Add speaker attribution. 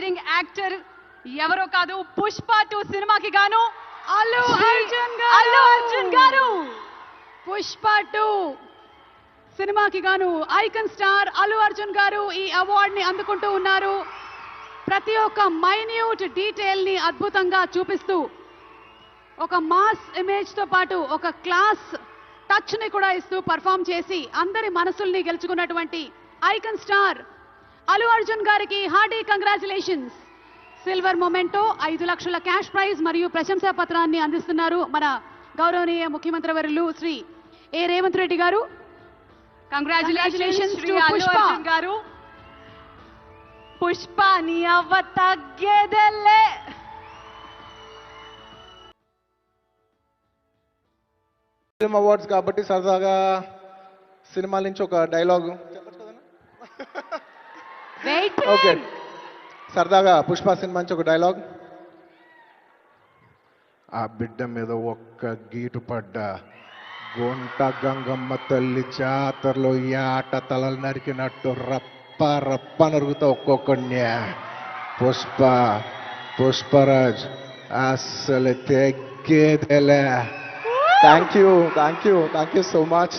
Speaker 1: Leading actor ఎవరో కాదు, పుష్ప 2 సినిమాకి గాను
Speaker 2: అల్లు అర్జున్
Speaker 1: గారు
Speaker 2: పుష్ప 2 సినిమాకి గాను ఐకన్ స్టార్ అల్లు అర్జున్ గారు ఈ అవార్డ్ ని అందుకుంటూ ఉన్నారు. ప్రతి ఒక్క మైన్యూట్ డీటెయిల్ ని అద్భుతంగా చూపిస్తూ ఒక మాస్ ఇమేజ్ తో పాటు ఒక క్లాస్ టచ్ ని కూడా ఇస్తూ పర్ఫామ్ చేసి అందరి మనసుల్ని గెలుచుకున్నటువంటి ఐకన్ స్టార్ అల్లు అర్జున్ గారికి హార్డీ కంగ్రాచులేషన్స్. సిల్వర్ మొమెంటో 5 లక్షల క్యాష్ ప్రైజ్ మరియు ప్రశంసా పత్రాన్ని అందిస్తున్నారు మన గౌరవనీయ ముఖ్యమంత్రి వర్యులు శ్రీ ఏ రేవంత్ రెడ్డి గారు.
Speaker 1: కంగ్రాచులేషన్స్ శ్రీ అల్లు అర్జున్ గారు. పుష్ప నీ అవ్వ తగ్గేదెల్లే.
Speaker 3: ఫిల్మ్ అవార్డ్స్ కాబట్టి సరదాగా సినిమాల నుంచి ఒక డైలాగ్ ఓకే, సరదాగా పుష్ప సినిమా నుంచి ఒక డైలాగ్.
Speaker 4: ఆ బిడ్డ మీద ఒక్క గీటు పడ్డ గుంట గంగమ్మ తల్లి జాతరలో యాట తలలు నరికినట్టు రప్ప రప్ప నరుగుతా ఒక్కొక్కడిని. పుష్పరాజ్ అస్సలు తెగ్గేదేలే.
Speaker 3: Thank you so much.